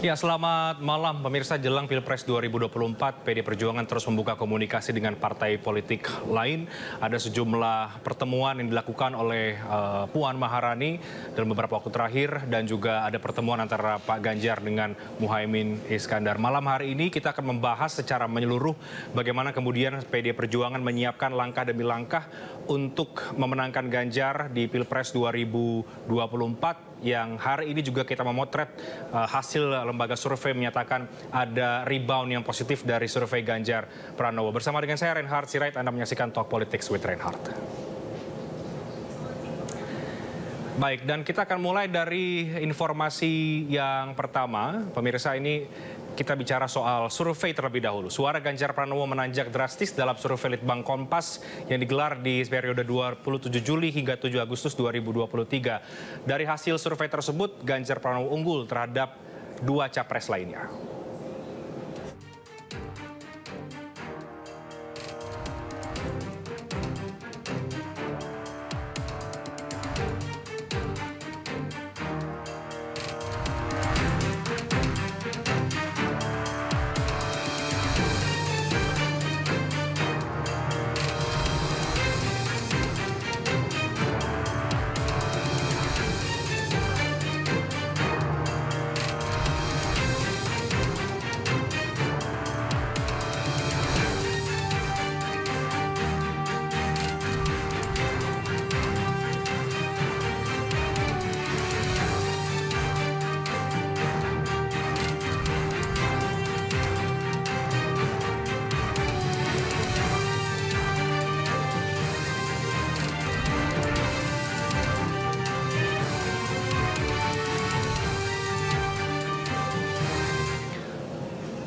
Ya, selamat malam pemirsa. Jelang Pilpres 2024, PD Perjuangan terus membuka komunikasi dengan partai politik lain. Ada sejumlah pertemuan yang dilakukan oleh Puan Maharani dalam beberapa waktu terakhir, dan juga ada pertemuan antara Pak Ganjar dengan Muhaimin Iskandar. Malam hari ini kita akan membahas secara menyeluruh bagaimana kemudian PD Perjuangan menyiapkan langkah demi langkah untuk memenangkan Ganjar di Pilpres 2024. Yang hari ini juga kita memotret hasil lembaga survei menyatakan ada rebound yang positif dari survei Ganjar Pranowo. Bersama dengan saya Reinhard Sirait, Anda menyaksikan Talk Politics with Reinhard. Baik, dan kita akan mulai dari informasi yang pertama. Pemirsa, ini kita bicara soal survei terlebih dahulu. Suara Ganjar Pranowo menanjak drastis dalam survei Litbang Kompas yang digelar di periode 27 Juli hingga 7 Agustus 2023. Dari hasil survei tersebut, Ganjar Pranowo unggul terhadap dua capres lainnya.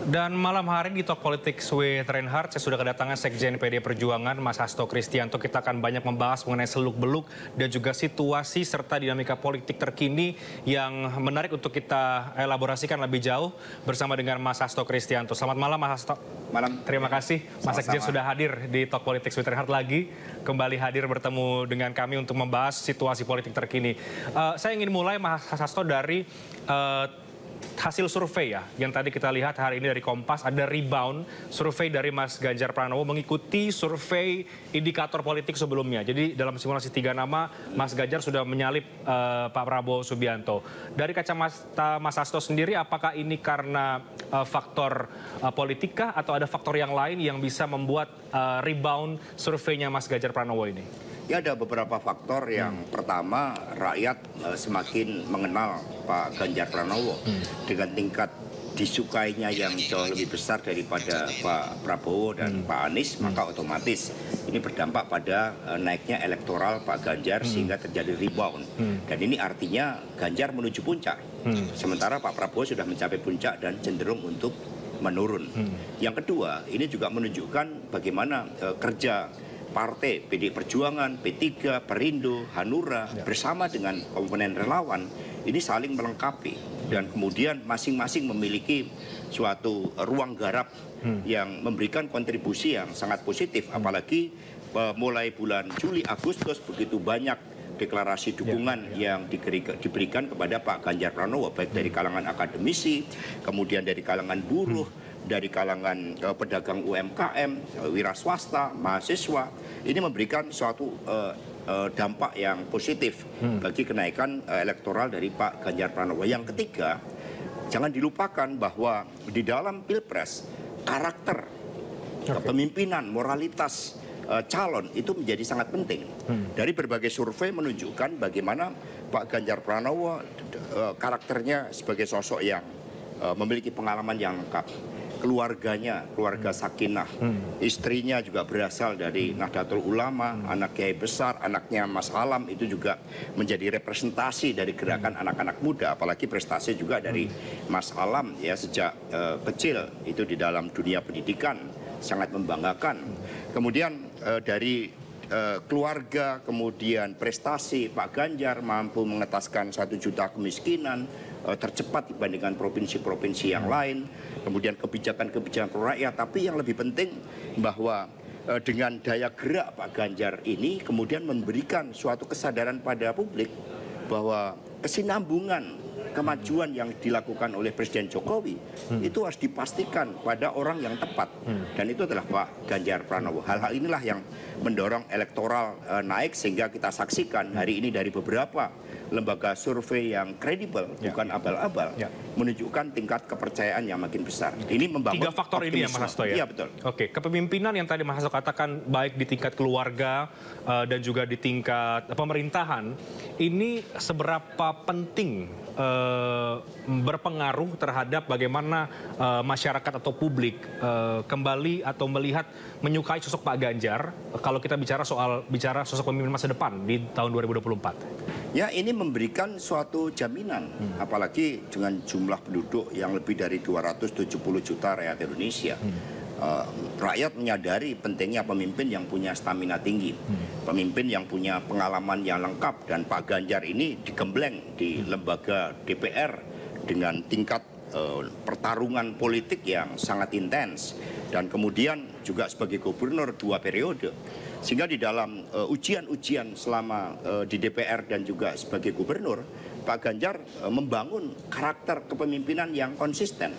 Dan malam hari di Talk Politics with Reinhard, saya sudah kedatangan Sekjen PD Perjuangan, Mas Hasto Kristianto. Kita akan banyak membahas mengenai seluk-beluk dan juga situasi serta dinamika politik terkini yang menarik untuk kita elaborasikan lebih jauh bersama dengan Mas Hasto Kristianto. Selamat malam, Mas Hasto. Malam. Terima kasih, Mas Sekjen sudah hadir di Talk Politics with Reinhard lagi. Kembali hadir bertemu dengan kami untuk membahas situasi politik terkini. Saya ingin mulai, Mas Hasto, dari hasil survei ya, yang tadi kita lihat hari ini dari Kompas, ada rebound survei dari Mas Ganjar Pranowo mengikuti survei indikator politik sebelumnya. Jadi dalam simulasi 3 nama, Mas Ganjar sudah menyalip Pak Prabowo Subianto. Dari kacamata Mas Hasto sendiri, apakah ini karena faktor politika atau ada faktor yang lain yang bisa membuat rebound surveinya Mas Ganjar Pranowo ini? Ya, ada beberapa faktor. Yang pertama, rakyat semakin mengenal Pak Ganjar Pranowo dengan tingkat disukainya yang jauh lebih besar daripada Pak Prabowo dan Pak Anies, maka otomatis ini berdampak pada naiknya elektoral Pak Ganjar sehingga terjadi rebound. Dan ini artinya Ganjar menuju puncak, sementara Pak Prabowo sudah mencapai puncak dan cenderung untuk menurun. Yang kedua, ini juga menunjukkan bagaimana kerja partai PD Perjuangan, P3, Perindo, Hanura bersama dengan komponen relawan ini saling melengkapi dan kemudian masing-masing memiliki suatu ruang garap yang memberikan kontribusi yang sangat positif, apalagi mulai bulan Juli Agustus begitu banyak deklarasi dukungan yang diberikan kepada Pak Ganjar Pranowo, baik dari kalangan akademisi, kemudian dari kalangan buruh, dari kalangan pedagang UMKM, wira swasta, mahasiswa. Ini memberikan suatu dampak yang positif bagi kenaikan elektoral dari Pak Ganjar Pranowo. Yang ketiga, jangan dilupakan bahwa di dalam Pilpres, karakter kepemimpinan, moralitas calon itu menjadi sangat penting. Dari berbagai survei menunjukkan bagaimana Pak Ganjar Pranowo karakternya sebagai sosok yang memiliki pengalaman yang lengkap. Keluarganya, keluarga sakinah, istrinya juga berasal dari Nahdlatul Ulama, anak kiai besar, anaknya Mas Alam itu juga menjadi representasi dari gerakan anak-anak muda, apalagi prestasi juga dari Mas Alam ya sejak kecil itu di dalam dunia pendidikan sangat membanggakan. Kemudian dari keluarga, kemudian prestasi Pak Ganjar mampu mengetaskan 1 juta kemiskinan, tercepat dibandingkan provinsi-provinsi yang lain, kemudian kebijakan-kebijakan pro rakyat, tapi yang lebih penting bahwa dengan daya gerak Pak Ganjar ini kemudian memberikan suatu kesadaran pada publik bahwa kesinambungan kemajuan yang dilakukan oleh Presiden Jokowi itu harus dipastikan pada orang yang tepat. Dan itu adalah Pak Ganjar Pranowo. Hal-hal inilah yang mendorong elektoral naik sehingga kita saksikan hari ini dari beberapa lembaga survei yang kredibel, bukan abal-abal, menunjukkan tingkat kepercayaan yang makin besar. Ini membangun 3 faktor optimisme. ini ya Mas Hasto ya? Iya betul. Oke, kepemimpinan yang tadi Mas Hasto katakan baik di tingkat keluarga dan juga di tingkat pemerintahan, ini seberapa penting berpengaruh terhadap bagaimana masyarakat atau publik kembali atau melihat menyukai sosok Pak Ganjar kalau kita bicara sosok pemimpin masa depan di tahun 2024? Ya, ini memberikan suatu jaminan, apalagi dengan jumlah penduduk yang lebih dari 270 juta rakyat Indonesia. Rakyat menyadari pentingnya pemimpin yang punya stamina tinggi, pemimpin yang punya pengalaman yang lengkap, dan Pak Ganjar ini digembleng di lembaga DPR dengan tingkat pertarungan politik yang sangat intens, dan kemudian juga sebagai gubernur 2 periode. Sehingga di dalam ujian-ujian selama di DPR dan juga sebagai gubernur, Pak Ganjar membangun karakter kepemimpinan yang konsisten,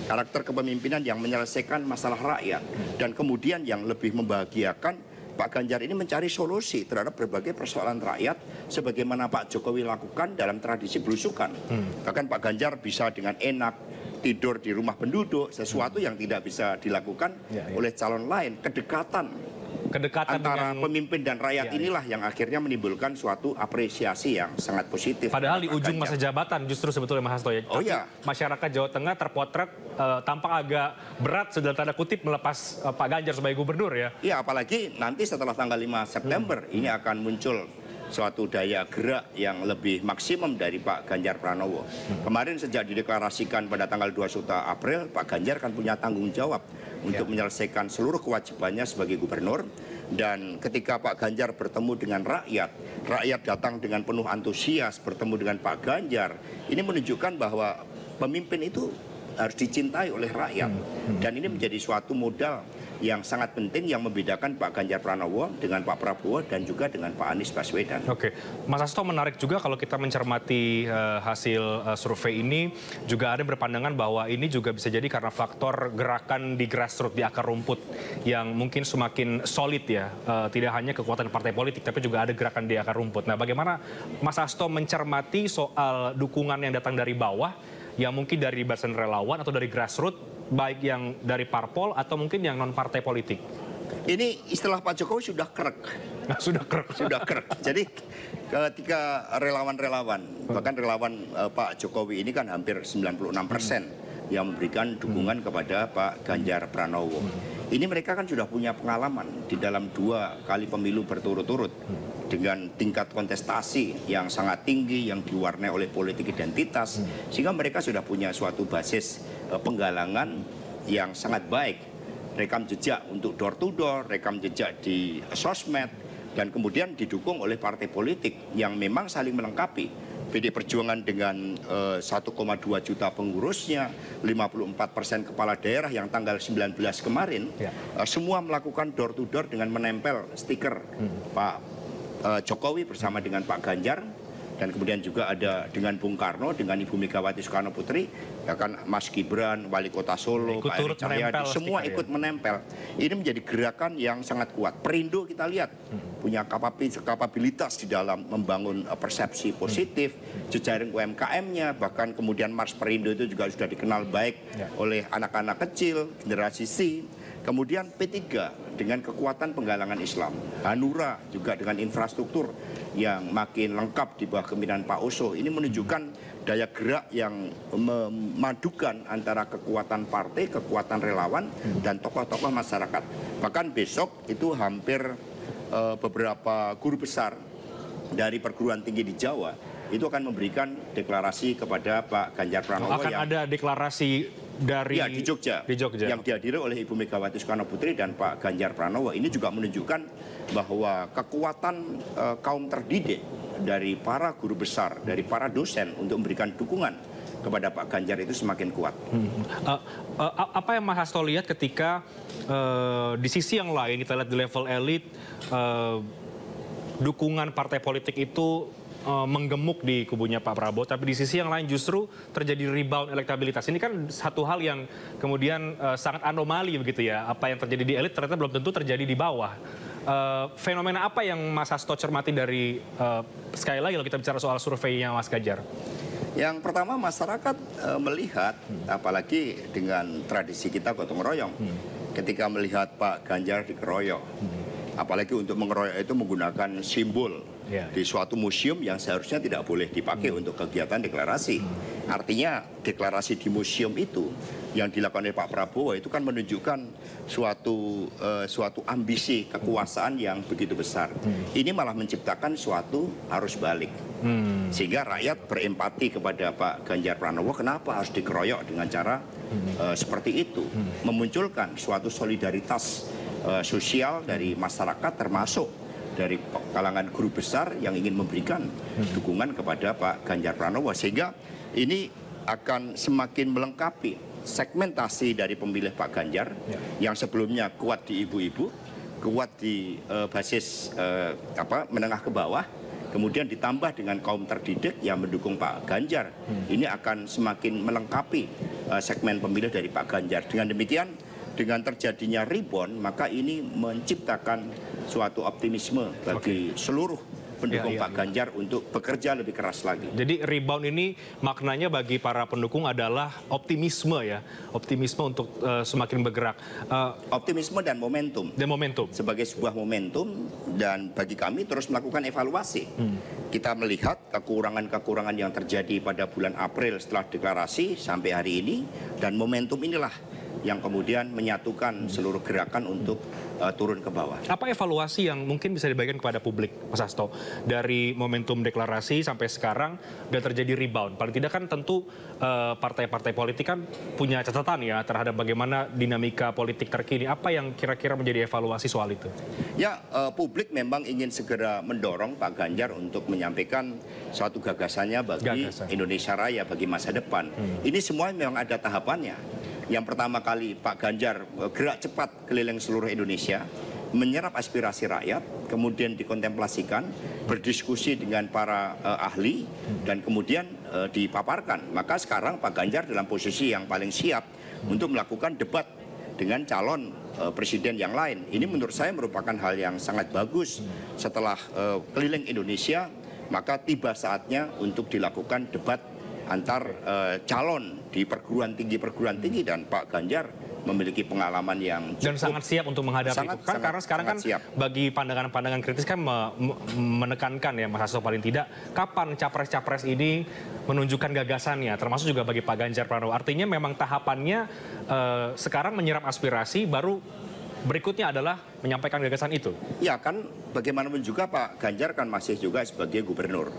karakter kepemimpinan yang menyelesaikan masalah rakyat, dan kemudian yang lebih membahagiakan, Pak Ganjar ini mencari solusi terhadap berbagai persoalan rakyat sebagaimana Pak Jokowi lakukan dalam tradisi belusukan. Bahkan Pak Ganjar bisa dengan enak tidur di rumah penduduk, sesuatu yang tidak bisa dilakukan oleh calon lain. Kedekatan antara pemimpin dan rakyat inilah yang akhirnya menimbulkan suatu apresiasi yang sangat positif. Padahal di ujung masa jabatan justru sebetulnya Mas Hasto ya. Masyarakat Jawa Tengah terpotret tampak agak berat dalam tanda kutip melepas Pak Ganjar sebagai gubernur ya. Iya, apalagi nanti setelah tanggal 5 September ini akan muncul suatu daya gerak yang lebih maksimum dari Pak Ganjar Pranowo. Kemarin sejak dideklarasikan pada tanggal 2 April, Pak Ganjar kan punya tanggung jawab untuk menyelesaikan seluruh kewajibannya sebagai gubernur. Dan ketika Pak Ganjar bertemu dengan rakyat, rakyat datang dengan penuh antusias bertemu dengan Pak Ganjar. Ini menunjukkan bahwa pemimpin itu harus dicintai oleh rakyat. Dan ini menjadi suatu modal yang sangat penting yang membedakan Pak Ganjar Pranowo dengan Pak Prabowo dan juga dengan Pak Anies Baswedan. Oke, Mas Hasto, menarik juga kalau kita mencermati hasil survei ini, juga ada berpandangan bahwa ini juga bisa jadi karena faktor gerakan di grassroots, di akar rumput yang mungkin semakin solid ya, tidak hanya kekuatan partai politik tapi juga ada gerakan di akar rumput. Nah, bagaimana Mas Hasto mencermati soal dukungan yang datang dari bawah, yang mungkin dari barisan relawan atau dari grassroots, baik yang dari parpol atau mungkin yang non partai politik? Ini istilah Pak Jokowi sudah kerek. Sudah kerek. Sudah kerek. Jadi ketika relawan-relawan, bahkan relawan Pak Jokowi ini kan hampir 96% yang memberikan dukungan kepada Pak Ganjar Pranowo. Ini mereka kan sudah punya pengalaman di dalam 2 kali pemilu berturut-turut dengan tingkat kontestasi yang sangat tinggi, yang diwarnai oleh politik identitas, sehingga mereka sudah punya suatu basis penggalangan yang sangat baik, rekam jejak untuk door to door, rekam jejak di sosmed, dan kemudian didukung oleh partai politik yang memang saling melengkapi. PD Perjuangan dengan 1,2 juta pengurusnya, 54% kepala daerah yang tanggal 19 kemarin, semua melakukan door to door dengan menempel stiker Pak Jokowi bersama dengan Pak Ganjar. Dan kemudian juga ada dengan Bung Karno, dengan Ibu Megawati Soekarno Putri, ya kan Mas Gibran, Wali Kota Solo, Pak Erick Cahyadi, semua ikut menempel. Ini menjadi gerakan yang sangat kuat. Perindo kita lihat punya kapabilitas di dalam membangun persepsi positif, jejaring UMKM-nya, bahkan kemudian Mars Perindo itu juga sudah dikenal baik oleh anak-anak kecil, generasi C. Kemudian P3 dengan kekuatan penggalangan Islam, Hanura juga dengan infrastruktur yang makin lengkap di bawah kepemimpinan Pak Oso. Ini menunjukkan daya gerak yang memadukan antara kekuatan partai, kekuatan relawan, dan tokoh-tokoh masyarakat. Bahkan besok itu hampir beberapa guru besar dari perguruan tinggi di Jawa itu akan memberikan deklarasi kepada Pak Ganjar Pranowo. Akan ada deklarasi dari di Jogja yang dihadiri oleh Ibu Megawati Soekarno Putri dan Pak Ganjar Pranowo. Ini juga menunjukkan bahwa kekuatan kaum terdidik dari para guru besar, dari para dosen untuk memberikan dukungan kepada Pak Ganjar itu semakin kuat. Apa yang Mas Hasto lihat ketika di sisi yang lain kita lihat di level elit dukungan partai politik itu menggemuk di kubunya Pak Prabowo, tapi di sisi yang lain justru terjadi rebound elektabilitas. Ini kan satu hal yang kemudian sangat anomali begitu ya. Apa yang terjadi di elit ternyata belum tentu terjadi di bawah. Fenomena apa yang Mas Hasto cermati dari sekali lagi kalau kita bicara soal surveinya Mas Ganjar? Yang pertama masyarakat melihat, apalagi dengan tradisi kita gotong royong, ketika melihat Pak Ganjar dikeroyok, apalagi untuk mengeroyok itu menggunakan simbol di suatu museum yang seharusnya tidak boleh dipakai untuk kegiatan deklarasi. Artinya deklarasi di museum itu yang dilakukan oleh Pak Prabowo itu kan menunjukkan suatu ambisi kekuasaan yang begitu besar. Ini malah menciptakan suatu arus balik. Sehingga rakyat berempati kepada Pak Ganjar Pranowo, kenapa harus dikeroyok dengan cara seperti itu. Memunculkan suatu solidaritas sosial dari masyarakat termasuk dari kalangan guru besar yang ingin memberikan dukungan kepada Pak Ganjar Pranowo. Sehingga ini akan semakin melengkapi segmentasi dari pemilih Pak Ganjar yang sebelumnya kuat di ibu-ibu, kuat di basis menengah ke bawah, kemudian ditambah dengan kaum terdidik yang mendukung Pak Ganjar. Ini akan semakin melengkapi segmen pemilih dari Pak Ganjar. Dengan demikian, dengan terjadinya rebound, maka ini menciptakan suatu optimisme bagi seluruh pendukung Pak Ganjar untuk bekerja lebih keras lagi. Jadi rebound ini maknanya bagi para pendukung adalah optimisme ya, optimisme untuk semakin bergerak. Optimisme dan momentum. Dan momentum. Sebagai sebuah momentum, dan bagi kami terus melakukan evaluasi. Kita melihat kekurangan-kekurangan yang terjadi pada bulan April setelah deklarasi sampai hari ini, dan momentum inilah yang kemudian menyatukan seluruh gerakan untuk turun ke bawah. Apa evaluasi yang mungkin bisa dibagikan kepada publik, Mas Hasto, dari momentum deklarasi sampai sekarang dan terjadi rebound? Paling tidak kan tentu partai-partai politik kan punya catatan ya terhadap bagaimana dinamika politik terkini. Apa yang kira-kira menjadi evaluasi soal itu? Ya, publik memang ingin segera mendorong Pak Ganjar untuk menyampaikan suatu gagasannya bagi Indonesia Raya, bagi masa depan. Ini semua memang ada tahapannya. Yang pertama kali Pak Ganjar gerak cepat keliling seluruh Indonesia, menyerap aspirasi rakyat, kemudian dikontemplasikan, berdiskusi dengan para ahli, dan kemudian dipaparkan. Maka sekarang Pak Ganjar dalam posisi yang paling siap untuk melakukan debat dengan calon presiden yang lain. Ini menurut saya merupakan hal yang sangat bagus. Setelah keliling Indonesia, maka tiba saatnya untuk dilakukan debat antar calon di perguruan tinggi, dan Pak Ganjar memiliki pengalaman yang cukup. Dan sangat siap untuk menghadapi itu. Kan karena sekarang kan siap. Bagi pandangan-pandangan kritis kan menekankan ya Mas Hasto paling tidak kapan capres-capres ini menunjukkan gagasannya, termasuk juga bagi Pak Ganjar Pranowo. Artinya memang tahapannya sekarang menyerap aspirasi, baru berikutnya adalah menyampaikan gagasan itu. Ya kan bagaimanapun juga Pak Ganjar kan masih juga sebagai gubernur.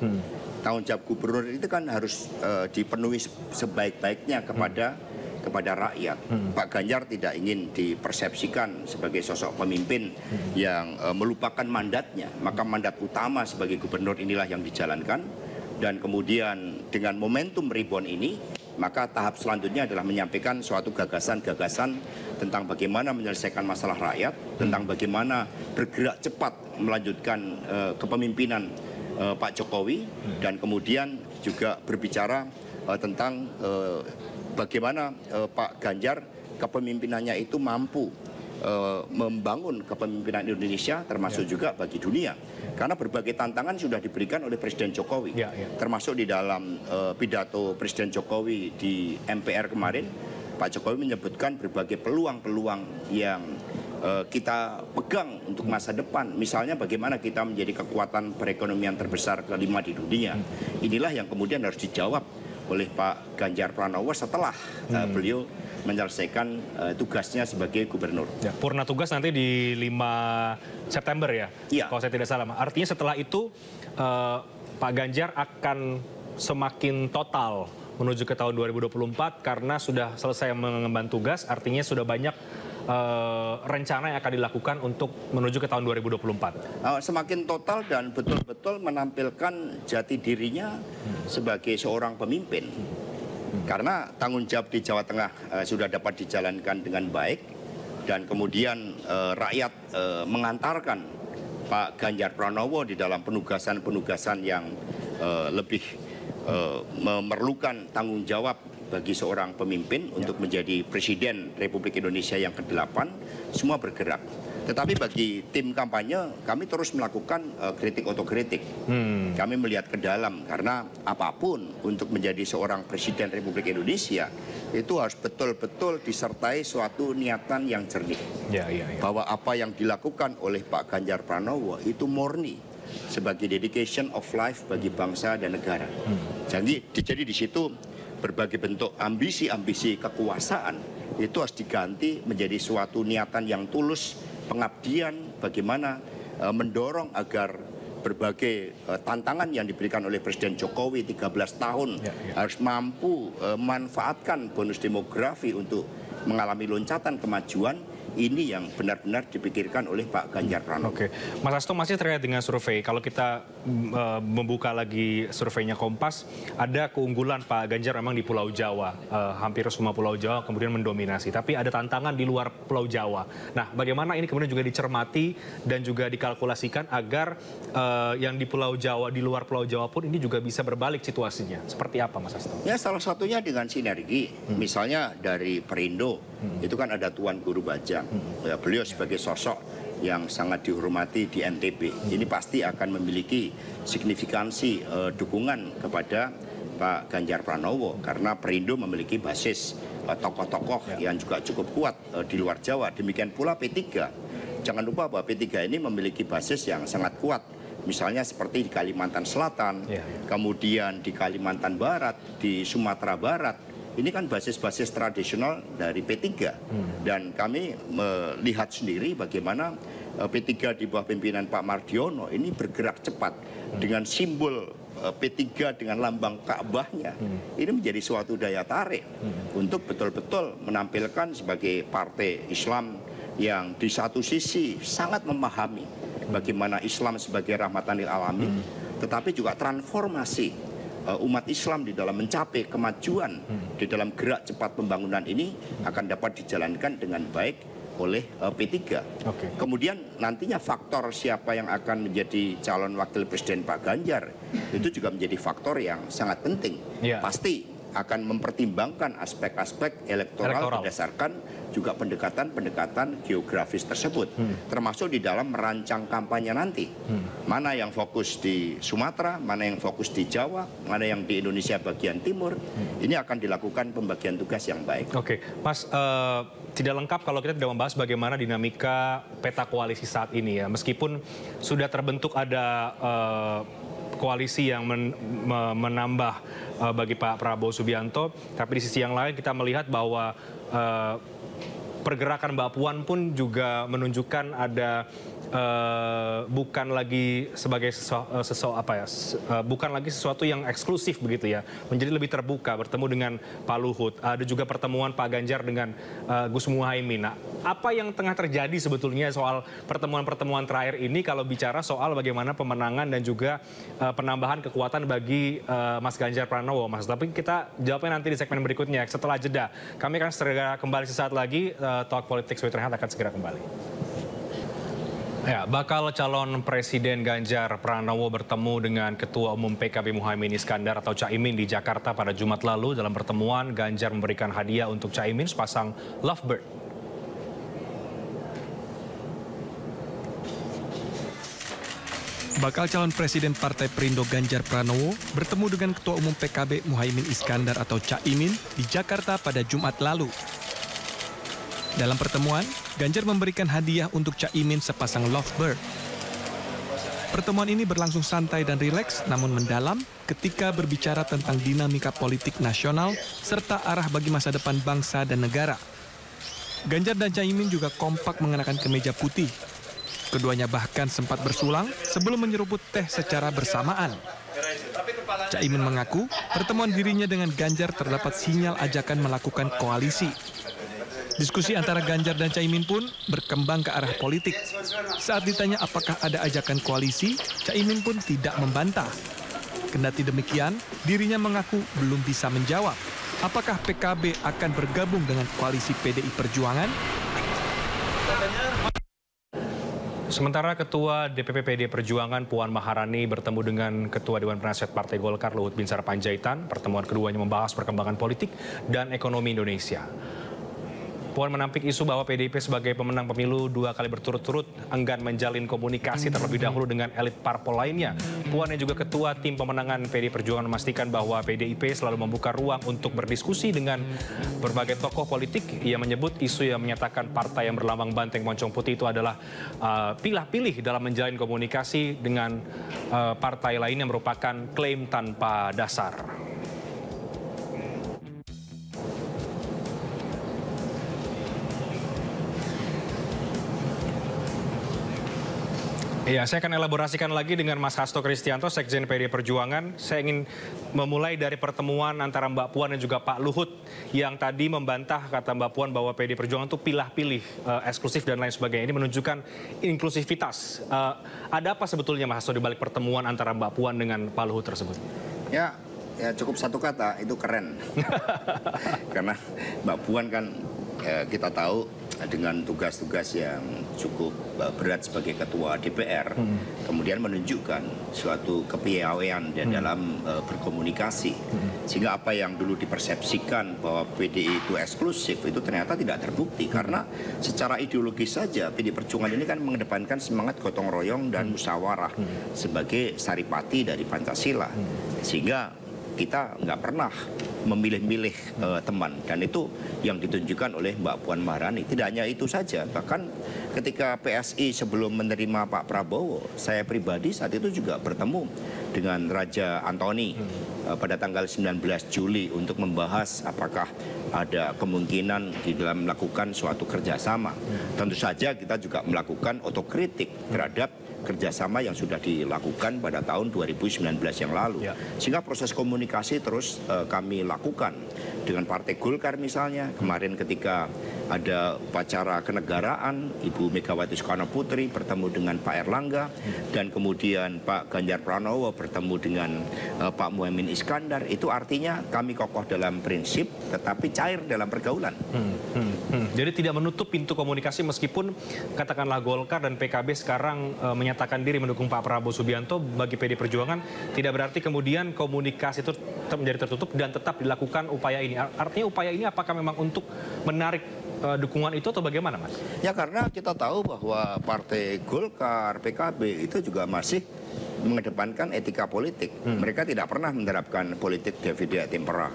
Tanggung jawab gubernur itu kan harus dipenuhi sebaik-baiknya kepada rakyat. Pak Ganjar tidak ingin dipersepsikan sebagai sosok pemimpin yang melupakan mandatnya. Maka mandat utama sebagai gubernur inilah yang dijalankan. Dan kemudian dengan momentum rebound ini, maka tahap selanjutnya adalah menyampaikan suatu gagasan-gagasan tentang bagaimana menyelesaikan masalah rakyat, tentang bagaimana bergerak cepat melanjutkan kepemimpinan Pak Jokowi, dan kemudian juga berbicara tentang bagaimana Pak Ganjar kepemimpinannya itu mampu membangun kepemimpinan Indonesia termasuk juga bagi dunia. Karena berbagai tantangan sudah diberikan oleh Presiden Jokowi. Termasuk di dalam pidato Presiden Jokowi di MPR kemarin, Pak Jokowi menyebutkan berbagai peluang-peluang yang kita pegang untuk masa depan. Misalnya bagaimana kita menjadi kekuatan perekonomian terbesar kelima di dunia. Inilah yang kemudian harus dijawab oleh Pak Ganjar Pranowo setelah beliau menyelesaikan tugasnya sebagai gubernur. Ya, purna tugas nanti di 5 September ya, kalau saya tidak salah. Artinya setelah itu Pak Ganjar akan semakin total menuju ke tahun 2024 karena sudah selesai mengemban tugas, artinya sudah banyak rencana yang akan dilakukan untuk menuju ke tahun 2024. Semakin total dan betul-betul menampilkan jati dirinya sebagai seorang pemimpin. Karena tanggung jawab di Jawa Tengah sudah dapat dijalankan dengan baik, dan kemudian rakyat mengantarkan Pak Ganjar Pranowo di dalam penugasan-penugasan yang lebih memerlukan tanggung jawab bagi seorang pemimpin untuk menjadi Presiden Republik Indonesia yang ke-8, semua bergerak. Tetapi bagi tim kampanye, kami terus melakukan kritik otokritik. Kami melihat ke dalam, karena apapun untuk menjadi seorang Presiden Republik Indonesia, itu harus betul-betul disertai suatu niatan yang jernih. Bahwa apa yang dilakukan oleh Pak Ganjar Pranowo itu murni sebagai dedication of life bagi bangsa dan negara. Jadi di situ berbagai bentuk ambisi-ambisi kekuasaan itu harus diganti menjadi suatu niatan yang tulus, pengabdian, bagaimana mendorong agar berbagai tantangan yang diberikan oleh Presiden Jokowi 13 tahun harus mampu memanfaatkan bonus demografi untuk mengalami loncatan kemajuan. Ini yang benar-benar dipikirkan oleh Pak Ganjar Pranowo. Oke, Mas Hasto, masih terkait dengan survei. Kalau kita membuka lagi surveinya Kompas, ada keunggulan Pak Ganjar memang di Pulau Jawa. Hampir semua Pulau Jawa kemudian mendominasi. Tapi ada tantangan di luar Pulau Jawa. Nah, bagaimana ini kemudian juga dicermati dan juga dikalkulasikan agar yang di Pulau Jawa, di luar Pulau Jawa pun ini juga bisa berbalik situasinya. Seperti apa, Mas Hasto? Ya, salah satunya dengan sinergi. Misalnya dari Perindo, itu kan ada Tuan Guru Bajang. Ya, beliau sebagai sosok yang sangat dihormati di NTB. Ini pasti akan memiliki signifikansi dukungan kepada Pak Ganjar Pranowo, karena Perindo memiliki basis tokoh-tokoh yang juga cukup kuat di luar Jawa. Demikian pula P3. Jangan lupa bahwa P3 ini memiliki basis yang sangat kuat. Misalnya seperti di Kalimantan Selatan, kemudian di Kalimantan Barat, di Sumatera Barat. Ini kan basis-basis tradisional dari P3. Dan kami melihat sendiri bagaimana P3 di bawah pimpinan Pak Mardiono ini bergerak cepat dengan simbol P3 dengan lambang Ka'bahnya. Ini menjadi suatu daya tarik untuk betul-betul menampilkan sebagai partai Islam yang di satu sisi sangat memahami bagaimana Islam sebagai rahmatan lil alamin, tetapi juga transformasi umat Islam di dalam mencapai kemajuan di dalam gerak cepat pembangunan ini akan dapat dijalankan dengan baik oleh P3. Kemudian nantinya faktor siapa yang akan menjadi calon wakil presiden Pak Ganjar itu juga menjadi faktor yang sangat penting. Pasti akan mempertimbangkan aspek-aspek elektoral berdasarkan juga pendekatan-pendekatan geografis tersebut, termasuk di dalam merancang kampanye nanti. Mana yang fokus di Sumatera, mana yang fokus di Jawa, mana yang di Indonesia bagian timur. Ini akan dilakukan pembagian tugas yang baik. Oke, Mas, tidak lengkap kalau kita tidak membahas bagaimana dinamika peta koalisi saat ini ya. Meskipun sudah terbentuk ada koalisi yang menambah bagi Pak Prabowo Subianto, tapi di sisi yang lain kita melihat bahwa pergerakan Mbak Puan pun juga menunjukkan ada bukan lagi sebagai bukan lagi sesuatu yang eksklusif begitu ya, menjadi lebih terbuka, bertemu dengan Pak Luhut. Ada juga pertemuan Pak Ganjar dengan Gus Muhaimin. Nah, apa yang tengah terjadi sebetulnya soal pertemuan-pertemuan terakhir ini kalau bicara soal bagaimana pemenangan dan juga penambahan kekuatan bagi Mas Ganjar Pranowo, Mas. Tapi kita jawabnya nanti di segmen berikutnya setelah jeda. Kami akan segera kembali sesaat lagi. Talk Politik Sweet Rehat akan segera kembali. Ya, bakal calon Presiden Ganjar Pranowo bertemu dengan Ketua Umum PKB Muhaimin Iskandar atau Caimin di Jakarta pada Jumat lalu. Dalam pertemuan, Ganjar memberikan hadiah untuk Caimin sepasang lovebird. Bakal calon Presiden Partai Perindo Ganjar Pranowo bertemu dengan Ketua Umum PKB Muhaimin Iskandar atau Caimin di Jakarta pada Jumat lalu. Dalam pertemuan, Ganjar memberikan hadiah untuk Caimin sepasang lovebird. Pertemuan ini berlangsung santai dan rileks namun mendalam ketika berbicara tentang dinamika politik nasional serta arah bagi masa depan bangsa dan negara. Ganjar dan Caimin juga kompak mengenakan kemeja putih. Keduanya bahkan sempat bersulang sebelum menyeruput teh secara bersamaan. Caimin mengaku pertemuan dirinya dengan Ganjar terdapat sinyal ajakan melakukan koalisi. Diskusi antara Ganjar dan Caimin pun berkembang ke arah politik. Saat ditanya apakah ada ajakan koalisi, Caimin pun tidak membantah. Kendati demikian, dirinya mengaku belum bisa menjawab. Apakah PKB akan bergabung dengan koalisi PDI Perjuangan? Sementara Ketua DPP PD Perjuangan Puan Maharani bertemu dengan Ketua Dewan Penasihat Partai Golkar Luhut Binsar Panjaitan. Pertemuan keduanya membahas perkembangan politik dan ekonomi Indonesia. Puan menampik isu bahwa PDIP sebagai pemenang pemilu 2 kali berturut-turut enggan menjalin komunikasi terlebih dahulu dengan elit parpol lainnya. Puan yang juga ketua tim pemenangan PDI Perjuangan memastikan bahwa PDIP selalu membuka ruang untuk berdiskusi dengan berbagai tokoh politik. Ia menyebut isu yang menyatakan partai yang berlambang banteng moncong putih itu adalah pilih-pilih dalam menjalin komunikasi dengan partai lain yang merupakan klaim tanpa dasar. Ya, saya akan elaborasikan lagi dengan Mas Hasto Kristianto, Sekjen PD Perjuangan. Saya ingin memulai dari pertemuan antara Mbak Puan dan juga Pak Luhut yang tadi membantah, kata Mbak Puan, bahwa PD Perjuangan itu pilih-pilih, eksklusif dan lain sebagainya. Ini menunjukkan inklusivitas. Ada apa sebetulnya Mas Hasto di balik pertemuan antara Mbak Puan dengan Pak Luhut tersebut? Ya cukup satu kata, itu keren. Karena Mbak Puan kan kita tahu dengan tugas-tugas yang cukup berat sebagai ketua DPR, kemudian menunjukkan suatu kepiawaian dalam berkomunikasi, sehingga apa yang dulu dipersepsikan bahwa PDI itu eksklusif itu ternyata tidak terbukti, karena secara ideologis saja PD Perjuangan ini kan mengedepankan semangat gotong royong dan musyawarah sebagai saripati dari Pancasila, sehingga kita nggak pernah memilih-milih teman, dan itu yang ditunjukkan oleh Mbak Puan Maharani. Tidak hanya itu saja, bahkan ketika PSI sebelum menerima Pak Prabowo, saya pribadi saat itu juga bertemu dengan Raja Anthony pada tanggal 19 Juli untuk membahas apakah ada kemungkinan di dalam melakukan suatu kerjasama. Tentu saja kita juga melakukan otokritik terhadap kerjasama yang sudah dilakukan pada tahun 2019 yang lalu. Sehingga proses komunikasi terus kami lakukan dengan Partai Golkar misalnya. Kemarin ketika ada upacara kenegaraan, Ibu Megawati Soekarno Putri bertemu dengan Pak Erlangga, dan kemudian Pak Ganjar Pranowo bertemu dengan Pak Muhaimin Iskandar. Itu artinya kami kokoh dalam prinsip, tetapi cair dalam pergaulan. Jadi tidak menutup pintu komunikasi meskipun katakanlah Golkar dan PKB sekarang menyatakan diri mendukung Pak Prabowo Subianto, bagi PD Perjuangan tidak berarti kemudian komunikasi itu menjadi tertutup dan tetap dilakukan upaya ini. Artinya upaya ini apakah memang untuk menarik dukungan itu atau bagaimana, Mas? Ya, karena kita tahu bahwa Partai Golkar, PKB itu juga masih mengedepankan etika politik. Mereka tidak pernah menerapkan politik divide et impera.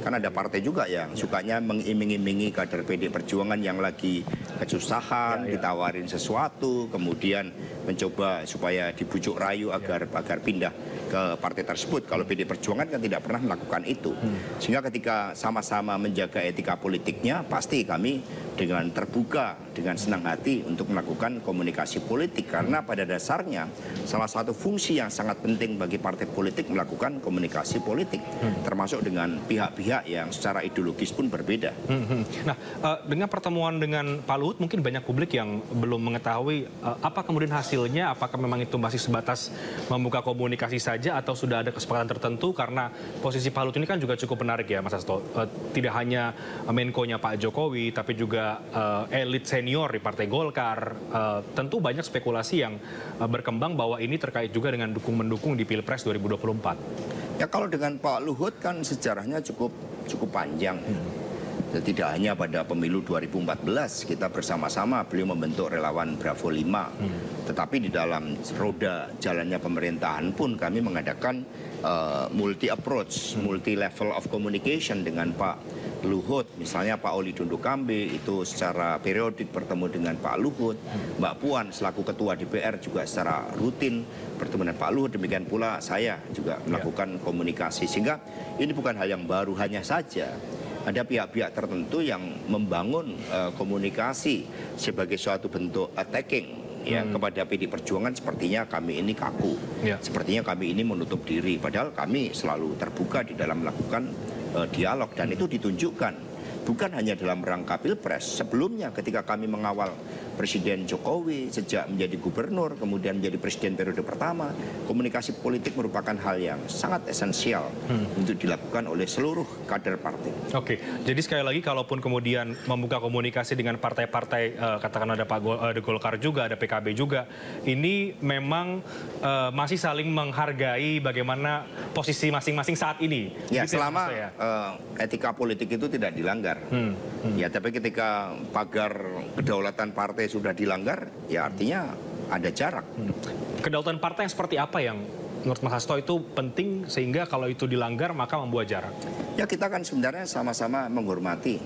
Kan ada partai juga yang sukanya mengiming-imingi kader PD Perjuangan yang lagi kesusahan, ditawarin sesuatu, kemudian mencoba supaya dibujuk rayu agar pindah ke partai tersebut. Kalau PD Perjuangan kan tidak pernah melakukan itu. Sehingga ketika sama-sama menjaga etika politiknya, pasti kami dengan terbuka, dengan senang hati untuk melakukan komunikasi politik. Karena pada dasarnya salah satu fungsi yang sangat penting bagi partai politik melakukan komunikasi politik, termasuk dengan pihak-pihak yang secara ideologis pun berbeda. Nah, dengan pertemuan dengan Pak Luhut, mungkin banyak publik yang belum mengetahui apa kemudian hasilnya, apakah memang itu masih sebatas membuka komunikasi saja atau sudah ada kesepakatan tertentu, karena posisi Pak Luhut ini kan juga cukup menarik ya, Mas Hasto. Tidak hanya Menko-nya Pak Jokowi, tapi juga elit senior di Partai Golkar. Tentu banyak spekulasi yang berkembang bahwa ini terkait juga dengan mendukung di Pilpres 2024. Ya, kalau dengan Pak Luhut kan sejarahnya cukup panjang. Tidak hanya pada pemilu 2014 kita bersama-sama beliau membentuk relawan Bravo 5, tetapi di dalam roda jalannya pemerintahan pun kami mengadakan multi approach, multi level of communication dengan Pak Luhut. Misalnya Pak Oli Dondo Kambe itu secara periodik bertemu dengan Pak Luhut. Mbak Puan selaku ketua DPR juga secara rutin bertemu dengan Pak Luhut. Demikian pula saya juga melakukan komunikasi. Sehingga ini bukan hal yang baru, hanya saja ada pihak-pihak tertentu yang membangun komunikasi sebagai suatu bentuk attacking kepada PD Perjuangan. Sepertinya kami ini kaku, sepertinya kami ini menutup diri, padahal kami selalu terbuka di dalam melakukan dialog, dan itu ditunjukkan bukan hanya dalam rangka Pilpres. Sebelumnya ketika kami mengawal Presiden Jokowi sejak menjadi gubernur, kemudian menjadi presiden periode pertama, komunikasi politik merupakan hal yang sangat esensial untuk dilakukan oleh seluruh kader partai. Oke, jadi sekali lagi kalaupun kemudian membuka komunikasi dengan partai-partai, katakan ada ada Golkar juga, ada PKB juga, ini memang masih saling menghargai bagaimana posisi masing-masing saat ini. Ya, gitu selama ya, etika politik itu tidak dilanggar. Ya, tapi ketika pagar kedaulatan partai sudah dilanggar, ya artinya ada jarak. Kedaulatan partai yang seperti apa yang menurut Mas Hasto itu penting sehingga kalau itu dilanggar maka membuat jarak? Ya, kita kan sebenarnya sama-sama menghormati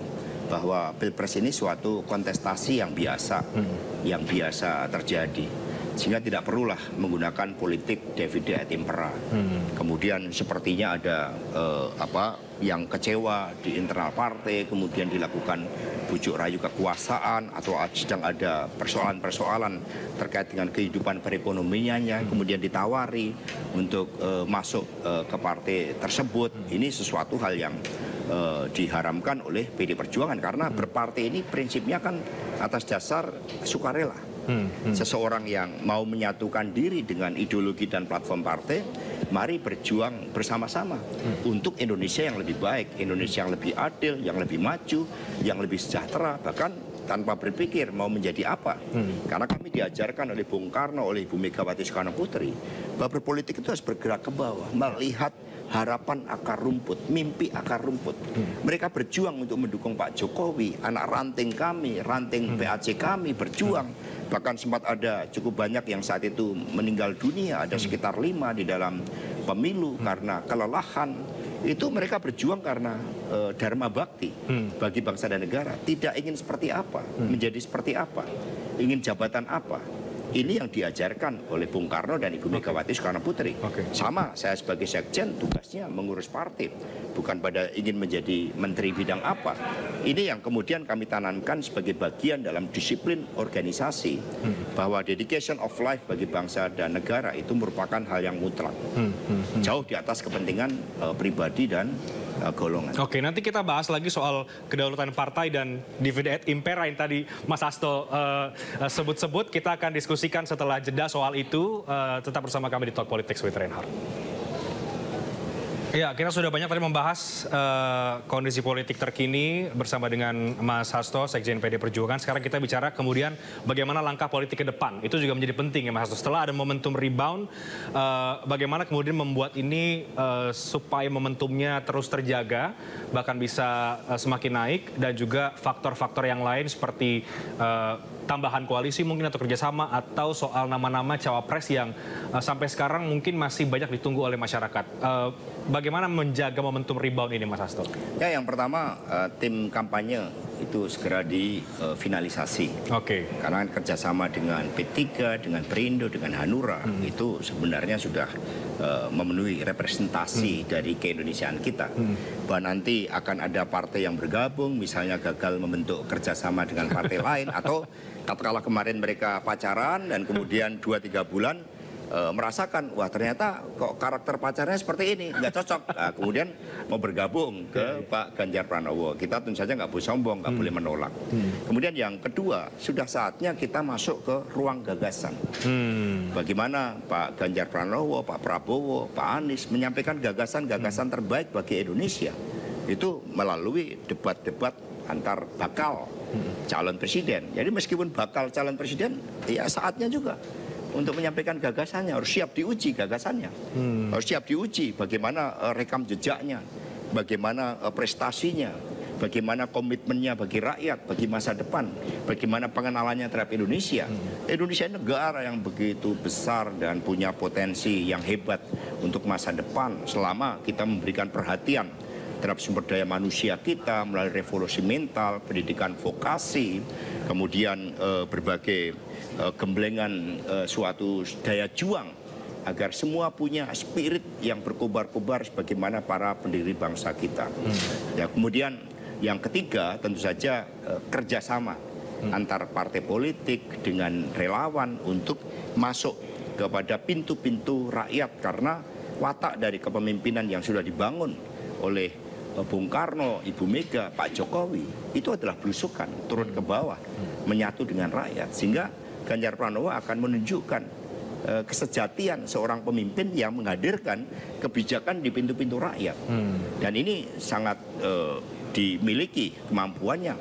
bahwa Pilpres ini suatu kontestasi yang biasa terjadi. Sehingga tidak perlulah menggunakan politik divide et impera. Kemudian sepertinya ada yang kecewa di internal partai, kemudian dilakukan bujuk rayu kekuasaan, atau sedang ada persoalan-persoalan terkait dengan kehidupan perekonomiannya, kemudian ditawari untuk masuk ke partai tersebut. Ini sesuatu hal yang diharamkan oleh PD Perjuangan, karena berpartai ini prinsipnya kan atas dasar sukarela. Seseorang yang mau menyatukan diri dengan ideologi dan platform partai, mari berjuang bersama-sama untuk Indonesia yang lebih baik, Indonesia yang lebih adil, yang lebih maju, yang lebih sejahtera, bahkan tanpa berpikir mau menjadi apa. Karena kami diajarkan oleh Bung Karno, oleh Ibu Megawati Soekarno Putri, bahwa berpolitik itu harus bergerak ke bawah, melihat harapan akar rumput, mimpi akar rumput. Mereka berjuang untuk mendukung Pak Jokowi, anak ranting kami, ranting PAC kami berjuang. Bahkan sempat ada cukup banyak yang saat itu meninggal dunia, ada sekitar 5 di dalam pemilu karena kelelahan. Itu mereka berjuang karena dharma bakti bagi bangsa dan negara. Tidak ingin seperti apa, menjadi seperti apa, ingin jabatan apa. Ini yang diajarkan oleh Bung Karno dan Ibu Megawati Soekarno Putri. Sama, saya sebagai sekjen tugasnya mengurus partai, bukan pada ingin menjadi menteri bidang apa. Ini yang kemudian kami tanamkan sebagai bagian dalam disiplin organisasi, bahwa dedication of life bagi bangsa dan negara itu merupakan hal yang mutlak, jauh di atas kepentingan pribadi dan golongan. Oke, nanti kita bahas lagi soal kedaulatan partai dan divide et impera yang tadi Mas Hasto sebut-sebut. Kita akan diskusikan setelah jeda soal itu. Tetap bersama kami di Talk Politics with Reinhardt. Ya, kita sudah banyak tadi membahas kondisi politik terkini bersama dengan Mas Hasto, Sekjen PD Perjuangan. Sekarang kita bicara kemudian bagaimana langkah politik ke depan. Itu juga menjadi penting ya Mas Hasto. Setelah ada momentum rebound, bagaimana kemudian membuat ini supaya momentumnya terus terjaga, bahkan bisa semakin naik, dan juga faktor-faktor yang lain seperti tambahan koalisi mungkin atau kerjasama, atau soal nama-nama cawapres yang sampai sekarang mungkin masih banyak ditunggu oleh masyarakat. Bagaimana menjaga momentum rebound ini, Mas Hasto? Ya, yang pertama tim kampanye itu segera difinalisasi. Karena kerjasama dengan P3, dengan Perindo, dengan Hanura itu sebenarnya sudah memenuhi representasi dari keindonesiaan kita. Bahwa nanti akan ada partai yang bergabung, misalnya gagal membentuk kerjasama dengan partai lain, atau katakanlah kemarin mereka pacaran dan kemudian 2-3 bulan merasakan, wah ternyata kok karakter pacarnya seperti ini, nggak cocok. Nah, kemudian mau bergabung ke Pak Ganjar Pranowo. Kita tentu saja nggak boleh sombong, nggak boleh menolak. Kemudian yang kedua, sudah saatnya kita masuk ke ruang gagasan. Bagaimana Pak Ganjar Pranowo, Pak Prabowo, Pak Anies menyampaikan gagasan-gagasan terbaik bagi Indonesia. Itu melalui debat-debat antar bakal calon presiden. Jadi meskipun bakal calon presiden, ya saatnya juga untuk menyampaikan gagasannya, harus siap diuji gagasannya, harus siap diuji bagaimana rekam jejaknya, bagaimana prestasinya, bagaimana komitmennya bagi rakyat, bagi masa depan, bagaimana pengenalannya terhadap Indonesia. Indonesia negara yang begitu besar dan punya potensi yang hebat untuk masa depan selama kita memberikan perhatian terhadap sumber daya manusia kita melalui revolusi mental, pendidikan vokasi, kemudian berbagai gemblengan suatu daya juang agar semua punya spirit yang berkobar-kobar sebagaimana para pendiri bangsa kita. Ya, kemudian yang ketiga tentu saja kerjasama antar partai politik dengan relawan untuk masuk kepada pintu-pintu rakyat, karena watak dari kepemimpinan yang sudah dibangun oleh Bung Karno, Ibu Mega, Pak Jokowi itu adalah belusukan turun ke bawah menyatu dengan rakyat, sehingga Ganjar Pranowo akan menunjukkan kesejatian seorang pemimpin yang menghadirkan kebijakan di pintu-pintu rakyat. Dan ini sangat dimiliki kemampuannya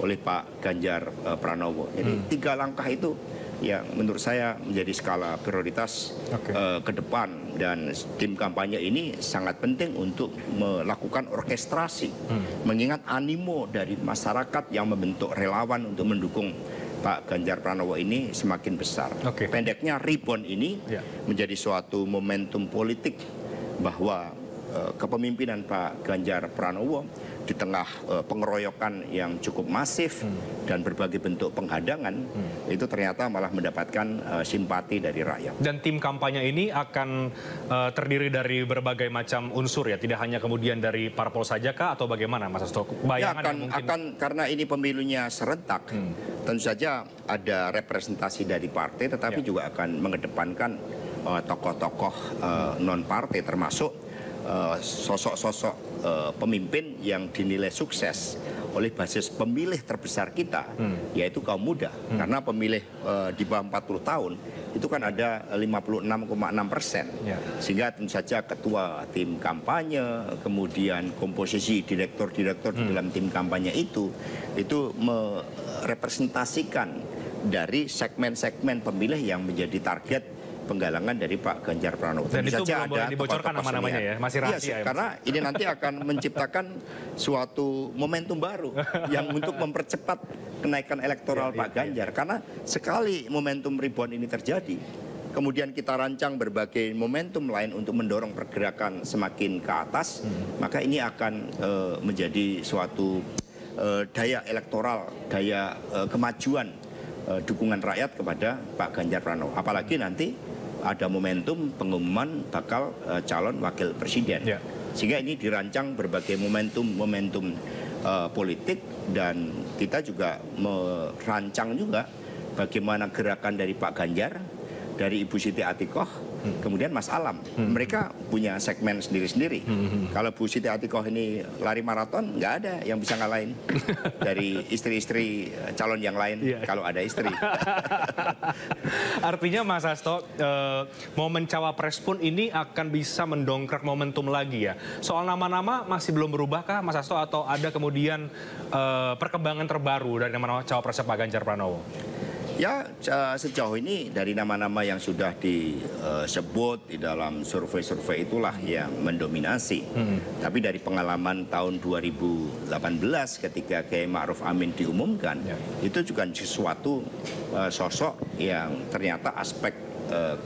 oleh Pak Ganjar Pranowo. Jadi 3 langkah itu yang menurut saya menjadi skala prioritas ke depan, dan tim kampanye ini sangat penting untuk melakukan orkestrasi, mengingat animo dari masyarakat yang membentuk relawan untuk mendukung Pak Ganjar Pranowo ini semakin besar. Pendeknya rebound ini menjadi suatu momentum politik bahwa kepemimpinan Pak Ganjar Pranowo di tengah pengeroyokan yang cukup masif dan berbagai bentuk penghadangan, itu ternyata malah mendapatkan simpati dari rakyat. Dan tim kampanye ini akan terdiri dari berbagai macam unsur ya, tidak hanya kemudian dari parpol saja kah, atau bagaimana Mas Hasto? Bayangan akan karena ini pemilunya serentak, tentu saja ada representasi dari partai, tetapi juga akan mengedepankan tokoh-tokoh non-partai, termasuk sosok-sosok pemimpin yang dinilai sukses oleh basis pemilih terbesar kita, yaitu kaum muda. Karena pemilih di bawah 40 tahun itu kan ada 56,6%. Sehingga tentu saja ketua tim kampanye, kemudian komposisi direktur-direktur di dalam tim kampanye itu merepresentasikan dari segmen-segmen pemilih yang menjadi target penggalangan dari Pak Ganjar Pranowo. Dan itu belum boleh dibocorkan nama-namanya ya, masih rahasia ya? Karena ini nanti akan menciptakan suatu momentum baru yang untuk mempercepat kenaikan elektoral Pak Ganjar. Karena sekali momentum rebound ini terjadi, kemudian kita rancang berbagai momentum lain untuk mendorong pergerakan semakin ke atas, maka ini akan menjadi suatu daya elektoral, daya kemajuan dukungan rakyat kepada Pak Ganjar Pranowo. Apalagi nanti ada momentum pengumuman bakal calon wakil presiden. Sehingga ini dirancang berbagai momentum politik, dan kita juga merancang juga bagaimana gerakan dari Pak Ganjar, dari Ibu Siti Atikoh, kemudian Mas Alam. Mereka punya segmen sendiri-sendiri. Kalau Bu Siti Atikoh ini lari maraton, nggak ada yang bisa ngalahin dari istri-istri calon yang lain, kalau ada istri. Artinya Mas Hasto, momen cawapres pun ini akan bisa mendongkrak momentum lagi ya. Soal nama-nama masih belum berubahkah Mas Hasto, atau ada kemudian perkembangan terbaru dari nama-nama cawapresnya Pak Ganjar Pranowo? Ya, sejauh ini dari nama-nama yang sudah disebut di dalam survei-survei itulah yang mendominasi. Tapi dari pengalaman tahun 2018 ketika Kiai Ma'ruf Amin diumumkan, itu juga sesuatu sosok yang ternyata aspek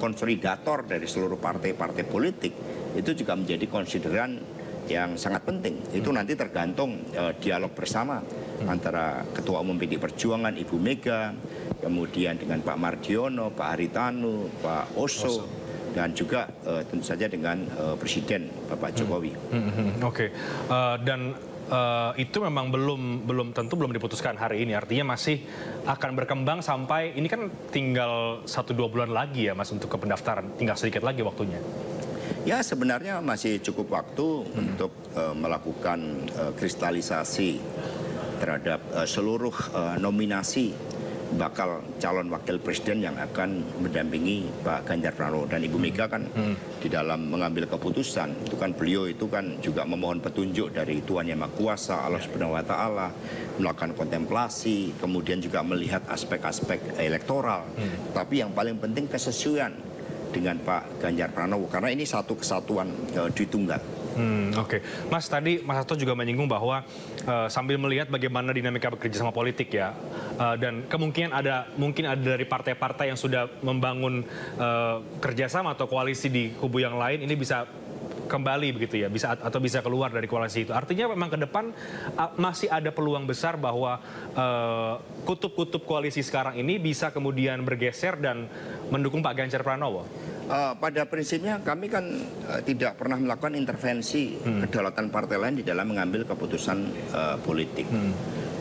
konsolidator dari seluruh partai-partai politik itu juga menjadi konsideran yang sangat penting. Itu nanti tergantung dialog bersama antara Ketua Umum PDI Perjuangan Ibu Mega, kemudian dengan Pak Mardiono, Pak Haritanu, Pak Oso, dan juga tentu saja dengan Presiden Bapak Jokowi. Dan itu memang belum diputuskan hari ini. Artinya masih akan berkembang sampai ini kan tinggal 1-2 bulan lagi ya Mas untuk ke pendaftaran. Tinggal sedikit lagi waktunya. Ya, sebenarnya masih cukup waktu untuk melakukan kristalisasi terhadap seluruh nominasi bakal calon wakil presiden yang akan mendampingi Pak Ganjar Pranowo. Dan Ibu Mega kan di dalam mengambil keputusan itu kan beliau itu kan juga memohon petunjuk dari Tuhan Yang Maha Kuasa, Allah Subhanahu wa taala, melakukan kontemplasi, kemudian juga melihat aspek-aspek elektoral. Tapi yang paling penting kesesuaian dengan Pak Ganjar Pranowo, karena ini satu kesatuan di tunggal. Mas, tadi Mas Hasto juga menyinggung bahwa sambil melihat bagaimana dinamika bekerjasama politik ya, dan kemungkinan mungkin ada dari partai-partai yang sudah membangun kerjasama atau koalisi di kubu yang lain, ini bisa kembali begitu ya, bisa keluar dari koalisi itu. Artinya memang ke depan masih ada peluang besar bahwa kutub-kutub koalisi sekarang ini bisa kemudian bergeser dan mendukung Pak Ganjar Pranowo. Pada prinsipnya kami kan tidak pernah melakukan intervensi kedaulatan partai lain di dalam mengambil keputusan politik.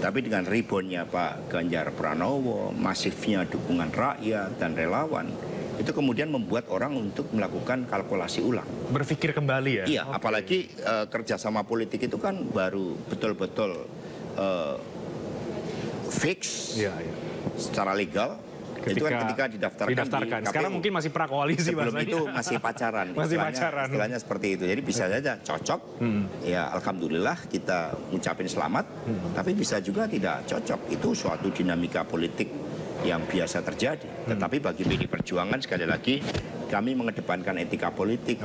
Tapi dengan reboundnya Pak Ganjar Pranowo, masifnya dukungan rakyat dan relawan, itu kemudian membuat orang untuk melakukan kalkulasi ulang. Berpikir kembali ya? Iya, apalagi kerjasama politik itu kan baru betul-betul fix secara legal. Itu kan ketika didaftarkan. Di KPU. Sekarang mungkin masih prakoalisi. Sebelum itu masih pacaran. Istilahnya seperti itu. Jadi bisa saja cocok. Ya alhamdulillah kita ngucapin selamat. Tapi bisa juga tidak cocok. Itu suatu dinamika politik yang biasa terjadi. Tetapi bagi PDI Perjuangan sekali lagi kami mengedepankan etika politik.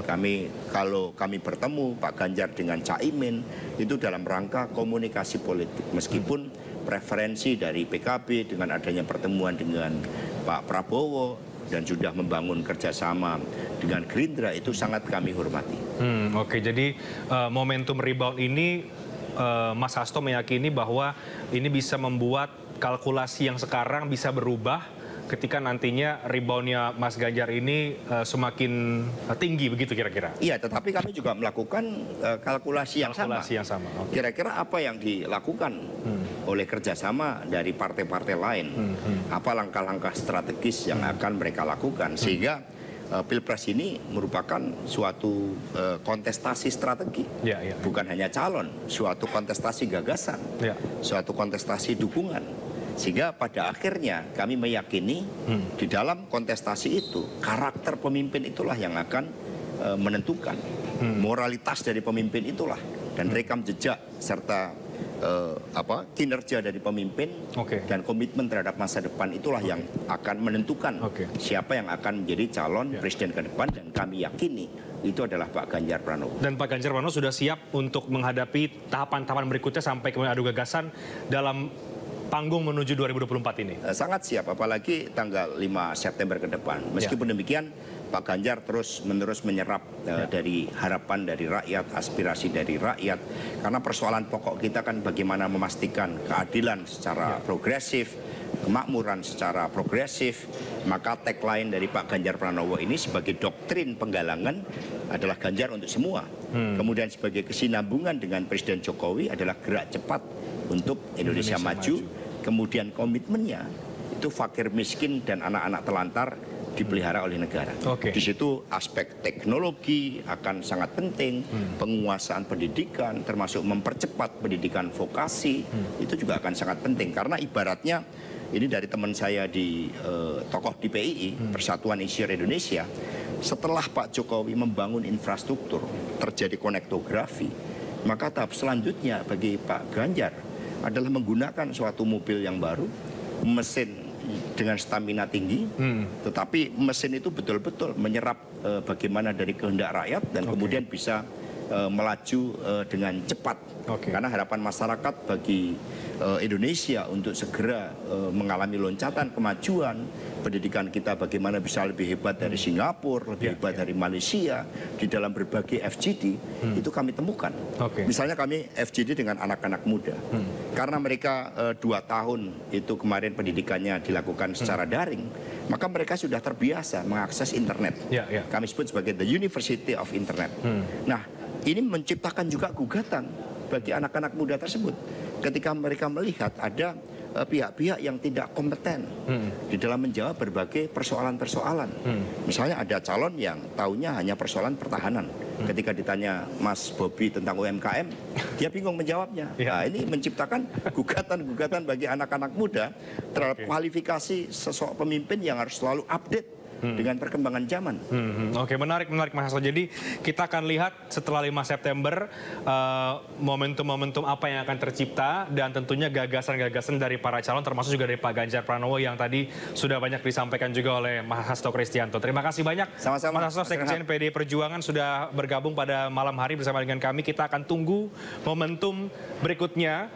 Kalau kami bertemu Pak Ganjar dengan Caimin itu dalam rangka komunikasi politik. Meskipun preferensi dari PKB dengan adanya pertemuan dengan Pak Prabowo dan sudah membangun kerjasama dengan Gerindra itu sangat kami hormati. Oke, jadi momentum rebound ini Mas Hasto meyakini bahwa ini bisa membuat kalkulasi yang sekarang bisa berubah ketika nantinya reboundnya Mas Ganjar ini semakin tinggi begitu kira-kira? Iya, tetapi kami juga melakukan kalkulasi yang sama. Kira-kira apa yang dilakukan oleh kerjasama dari partai-partai lain? Apa langkah-langkah strategis yang akan mereka lakukan? Sehingga Pilpres ini merupakan suatu kontestasi strategi. Bukan hanya calon, suatu kontestasi gagasan, suatu kontestasi dukungan. Sehingga pada akhirnya kami meyakini di dalam kontestasi itu karakter pemimpin itulah yang akan menentukan. Moralitas dari pemimpin itulah dan rekam jejak serta kinerja dari pemimpin dan komitmen terhadap masa depan itulah yang akan menentukan siapa yang akan menjadi calon presiden ke depan, dan kami yakini itu adalah Pak Ganjar Pranowo. Dan Pak Ganjar Pranowo sudah siap untuk menghadapi tahapan-tahapan berikutnya sampai kemudian adu gagasan dalam panggung menuju 2024 ini? Sangat siap, apalagi tanggal 5 September ke depan. Meskipun demikian, Pak Ganjar terus-menerus menyerap dari harapan dari rakyat, aspirasi dari rakyat. Karena persoalan pokok kita kan bagaimana memastikan keadilan secara progresif, kemakmuran secara progresif. Maka tagline dari Pak Ganjar Pranowo ini sebagai doktrin penggalangan adalah Ganjar untuk semua. Kemudian sebagai kesinambungan dengan Presiden Jokowi adalah gerak cepat untuk Indonesia maju. Kemudian komitmennya itu fakir miskin dan anak-anak telantar dipelihara oleh negara. Di situ aspek teknologi akan sangat penting, penguasaan pendidikan termasuk mempercepat pendidikan vokasi itu juga akan sangat penting. Karena ibaratnya ini dari teman saya di tokoh di PII, Persatuan Insinyur Indonesia, setelah Pak Jokowi membangun infrastruktur, terjadi konektografi, maka tahap selanjutnya bagi Pak Ganjar adalah menggunakan suatu mobil yang baru, mesin dengan stamina tinggi, tetapi mesin itu betul-betul menyerap bagaimana dari kehendak rakyat dan kemudian bisa melaju dengan cepat. Karena harapan masyarakat bagi Indonesia untuk segera mengalami loncatan kemajuan, pendidikan kita bagaimana bisa lebih hebat dari Singapura, lebih hebat dari Malaysia di dalam berbagai FGD, itu kami temukan. Misalnya kami FGD dengan anak-anak muda, karena mereka 2 tahun itu kemarin pendidikannya dilakukan secara daring, maka mereka sudah terbiasa mengakses internet. Kami sebut sebagai the University of Internet. Nah, ini menciptakan juga gugatan bagi anak-anak muda tersebut ketika mereka melihat ada pihak-pihak yang tidak kompeten di dalam menjawab berbagai persoalan-persoalan. Misalnya ada calon yang taunya hanya persoalan pertahanan. Ketika ditanya Mas Bobi tentang UMKM, dia bingung menjawabnya. Nah, ini menciptakan gugatan-gugatan bagi anak-anak muda terhadap kualifikasi sosok pemimpin yang harus selalu update dengan perkembangan zaman. Oke, menarik Mas Hasto. Jadi kita akan lihat setelah 5 September momentum-momentum apa yang akan tercipta dan tentunya gagasan-gagasan dari para calon termasuk juga dari Pak Ganjar Pranowo yang tadi sudah banyak disampaikan juga oleh Mas Hasto Kristianto. Terima kasih banyak. Sama-sama. Mas Hasto, Sekjen PDI Perjuangan sudah bergabung pada malam hari bersama dengan kami. Kita akan tunggu momentum berikutnya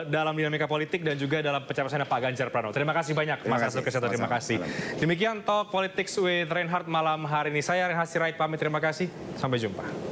dalam dinamika politik dan juga dalam pencapresan Pak Ganjar Pranowo. Terima kasih banyak Mas Hasto Kristianto. Terima kasih. Demikian Talk Politics with Reinhardt malam hari ini. Saya Reinhard Sirait pamit. Terima kasih. Sampai jumpa.